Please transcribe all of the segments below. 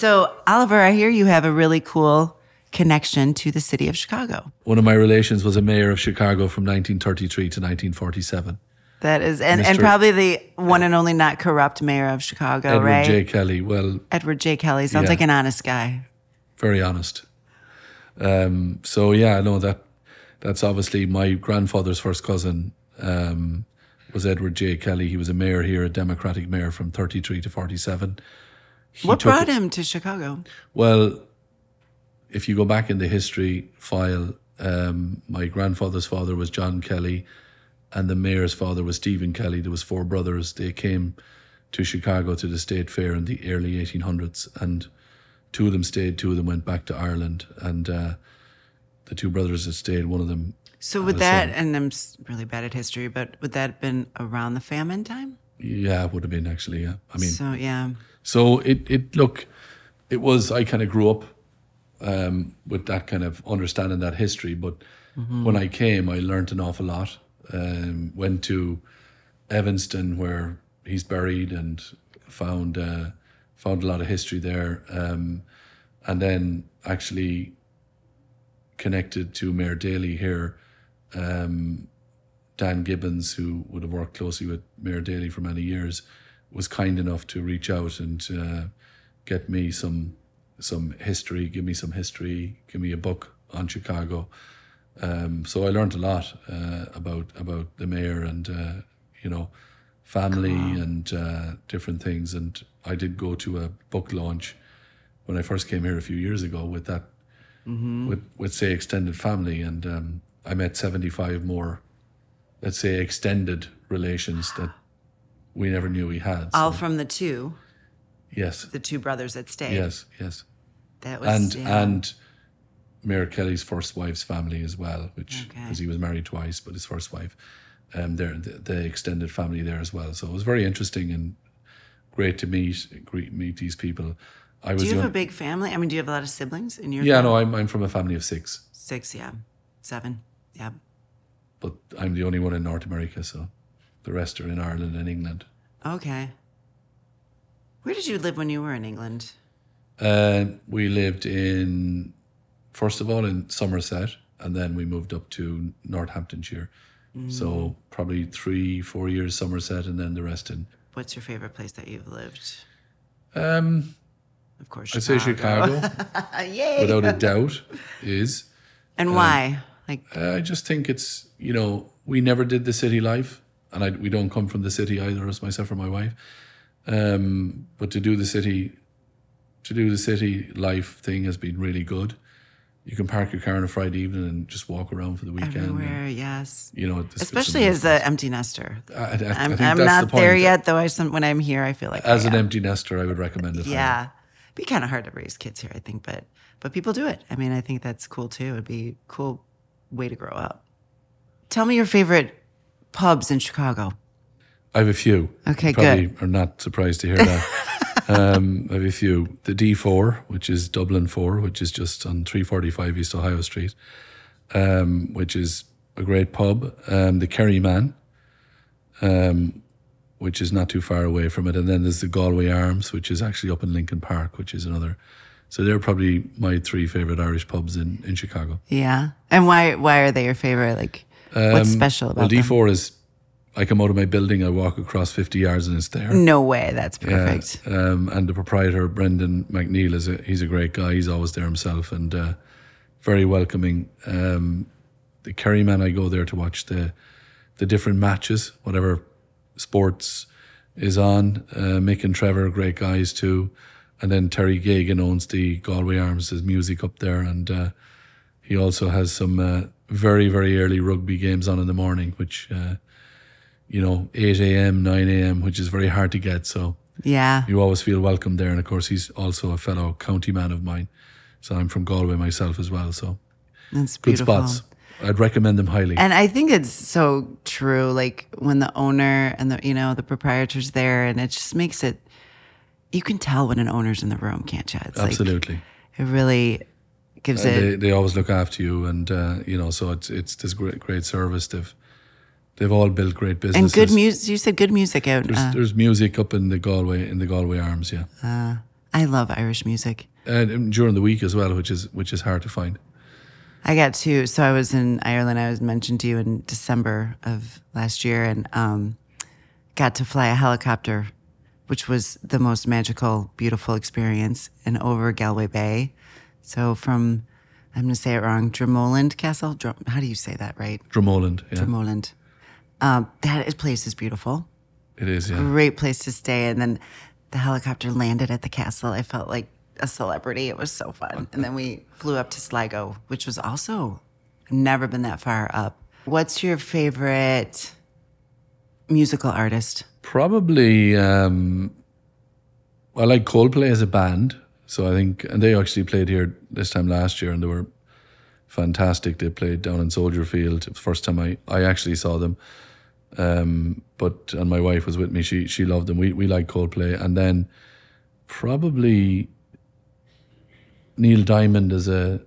So, Oliver, I hear you have a really cool connection to the city of Chicago. One of my relations was a mayor of Chicago from 1933 to 1947. That is, and probably the one and only not corrupt mayor of Chicago, Edward right? J. Kelly. Well, Edward J. Kelly sounds like an honest guy. Very honest. So yeah, no, that's obviously my grandfather's first cousin was Edward J. Kelly. He was a mayor here, a Democratic mayor from 33 to 47. What brought him to Chicago? Well, if you go back in the history file, my grandfather's father was John Kelly, and the mayor's father was Stephen Kelly. There was 4 brothers. They came to Chicago to the State Fair in the early 1800s, and 2 of them stayed, 2 of them went back to Ireland, and the 2 brothers that stayed, one of them. So would that, and I'm really bad at history, but would that have been around the famine time? Yeah, it would have been actually, yeah. I mean, so yeah. So it was, I kind of grew up with that kind of understanding that history, but when I came, I learned an awful lot. Went to Evanston where he's buried and found a lot of history there, and then actually connected to Mayor Daley here. Dan Gibbons, who would have worked closely with Mayor Daley for many years, was kind enough to reach out and get me some history, give me some history, give me a book on Chicago. So I learned a lot about the mayor and family and different things. And I did go to a book launch when I first came here a few years ago with that, with say extended family, and I met 75 more, let's say, extended relations that we never knew we had. All from the 2. Yes. The 2 brothers that stayed. Yes. That was and Mayor Kelly's first wife's family as well, which because he was married twice, but his first wife, the extended family there as well. So it was very interesting and great to meet these people. Do you have a big family? I mean, do you have a lot of siblings in your? Yeah, family? no, I'm from a family of 6. 6, yeah, 7, yeah. But I'm the only one in North America, so the rest are in Ireland and England. Okay. Where did you live when you were in England? We lived first of all in Somerset, and then we moved up to Northamptonshire. So probably 3-4 years Somerset, and then the rest in. What's your favorite place that you've lived? Of course, I'd say Chicago. Yay! Without a doubt, is. And why? I just think it's, we never did the city life, and we don't come from the city either, as myself or my wife. But to do the city life thing has been really good. You can park your car on a Friday evening and just walk around for the weekend. Everywhere, yes. Especially as an empty nester. I think I'm that's not the point. there yet, though. When I'm here, I feel like as an empty nester, I would recommend it. Yeah, it'd be kind of hard to raise kids here, I think, but people do it. I mean, I think that's cool too. It'd be a cool way to grow up. Tell me your favorite pubs in Chicago. I have a few. Okay, Probably good. are not surprised to hear that. I have a few. The D4, which is Dublin 4, which is just on 345 East Ohio Street, which is a great pub. The Kerry Man, which is not too far away from it. And then there's the Galway Arms, which is actually up in Lincoln Park, which is another. So they're probably my 3 favorite Irish pubs in Chicago. Yeah. And why are they your favorite? What's special about them? Well, D4 is, I come out of my building, I walk across 50 yards and it's there. No way, that's perfect. Yeah. And the proprietor, Brendan McNeil, he's a great guy. He's always there himself and very welcoming. The Kerry Man, I go there to watch the different matches, whatever sports is on. Mick and Trevor, great guys too. And then Terry Gagan owns the Galway Arms, his music up there. And he also has some very, very early rugby games on in the morning, which... 8 a.m., 9 a.m., which is very hard to get. So yeah, you always feel welcome there. And of course, he's also a fellow county man of mine. So I'm from Galway myself as well. So that's beautiful. Good spots. I'd recommend them highly. And I think it's so true. When the owner and the proprietor's there, and it just makes it. You can tell when an owner's in the room, can't you? It's absolutely. It really gives it. They always look after you, and so it's this great service. They've all built great businesses. And good music. You said good music out. There's music up in the Galway Arms, yeah. I love Irish music. And during the week as well, which is hard to find. I got to, so I was in Ireland, I was mentioned to you in December of last year, and got to fly a helicopter, which was the most magical, beautiful experience, and over Galway Bay. So from, I'm going to say it wrong, Dromoland Castle? How do you say that, right? Dromoland, yeah. Dromoland. That place is beautiful. It is, yeah. Great place to stay. And then the helicopter landed at the castle. I felt like a celebrity. It was so fun. And then we flew up to Sligo, which was also, I've never been that far up. What's your favorite musical artist? Probably, I like Coldplay as a band. So I think, and they actually played here this time last year, and they were fantastic. They played down in Soldier Field. It was the first time I actually saw them. And my wife was with me. She loved them. We like Coldplay. And then probably Neil Diamond as a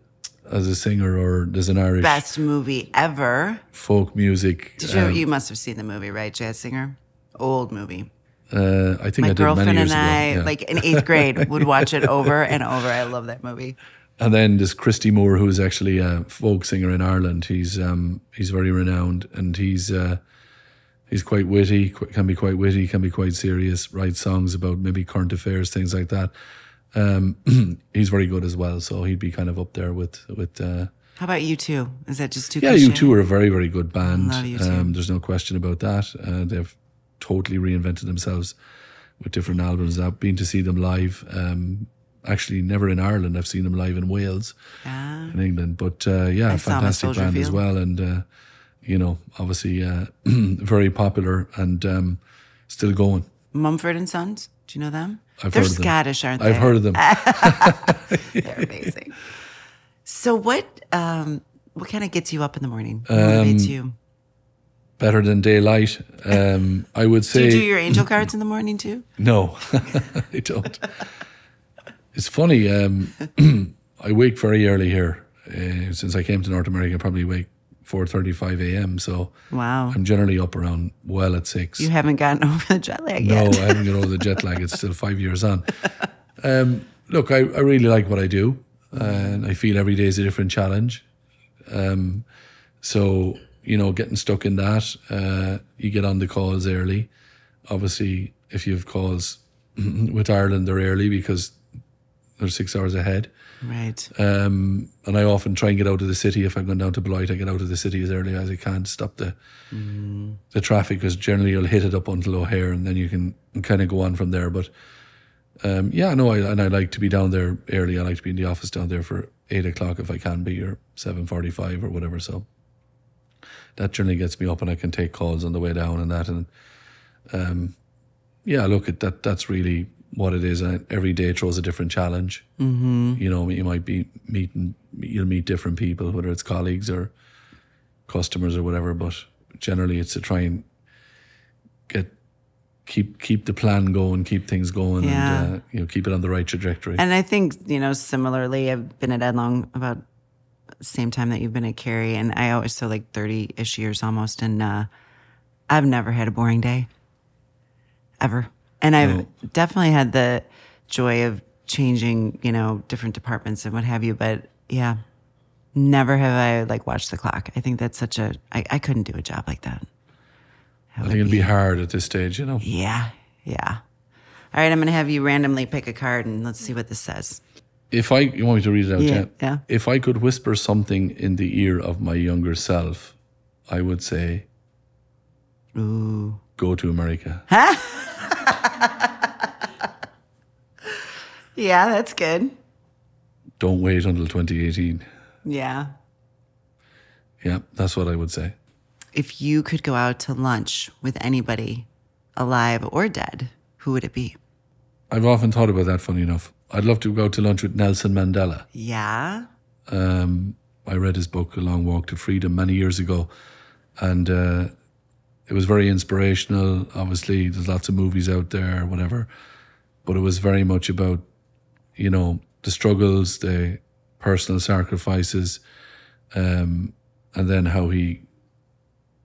singer, or as an Irish Best movie ever. folk music. You must have seen the movie, right? Jazz Singer? Old movie. I think My I did girlfriend many years and I, ago. Yeah. like in 8th grade, would watch it over and over. I love that movie. And then there's Christy Moore, who's actually a folk singer in Ireland. He's very renowned, and he's quite witty, can be quite witty, can be quite serious, write songs about maybe current affairs, things like that. He's very good as well, so he'd be kind of up there with How about U2? Is that just too yeah, cliche? U2 are a very, very good band. Love U2. There's no question about that. They've totally reinvented themselves with different albums. I've been to see them live. Actually, never in Ireland. I've seen them live in Wales, in England. But yeah, I saw 'em at fantastic Soldier band as Field. well. And, obviously very popular and still going. Mumford & Sons? Do you know them? I've They're heard of them. Scottish, aren't they? I've heard of them. They're amazing. So what kind of gets you up in the morning? What motivates you? Better than daylight. I would Do say. you do your angel cards in the morning too? No, I don't. It's funny. I wake very early here. Since I came to North America, I probably wake 4:35 a.m. So Wow. I'm generally up around at 6. You haven't gotten over the jet lag No, yet. I haven't got over the jet lag. It's still 5 years on. Look, I really like what I do, and I feel every day is a different challenge. So, getting stuck in that, you get on the calls early. Obviously, if you have calls with Ireland, they're early because they're 6 hours ahead. Right. And I often try and get out of the city. If I'm going down to Beloit, I get out of the city as early as I can to stop the traffic, because generally you'll hit it up until O'Hare and then you can kind of go on from there. But I like to be down there early. I like to be in the office down there for 8 o'clock if I can be, or 7:45 or whatever. So that generally gets me up, and I can take calls on the way down and that. And look at that. That's really what it is. And every day throws a different challenge. Mm-hmm. You might be you'll meet different people, whether it's colleagues or customers or whatever. But generally, it's to try and keep the plan going, keep things going, Yeah. and keep it on the right trajectory. And I think, similarly, I've been at Edlong about the same time that you've been at Kerry, and I always, so like 30-ish years almost, and I've never had a boring day, ever. And I've definitely had the joy of changing, different departments and what have you, but yeah, never have I watched the clock. I think that's I couldn't do a job like that. I think it'd be hard at this stage, Yeah. All right, I'm going to have you randomly pick a card, and let's see what this says. You want me to read it out, Jen? Yeah. If I could whisper something in the ear of my younger self, I would say, Ooh. go to America. Yeah, that's good. Don't wait until 2018. Yeah. Yeah, that's what I would say. If you could go out to lunch with anybody, alive or dead, who would it be? I've often thought about that, funny enough. I'd love to go out to lunch with Nelson Mandela. Yeah. I read his book, A Long Walk to Freedom, many years ago. And it was very inspirational. Obviously, there's lots of movies out there, whatever. But it was very much about, the struggles, the personal sacrifices, and then how he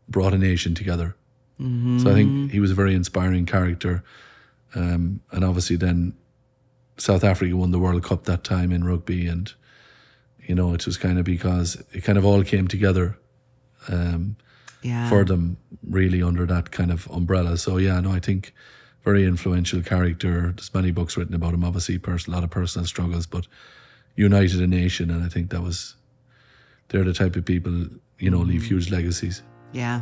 brought a nation together. Mm-hmm. So I think he was a very inspiring character. And obviously then South Africa won the World Cup that time in rugby, and it was kind of because it kind of all came together for them, really, under that kind of umbrella. So I think very influential character. There's many books written about him, obviously, a lot of personal struggles, but united a nation, and I think they're the type of people, leave huge legacies. Yeah.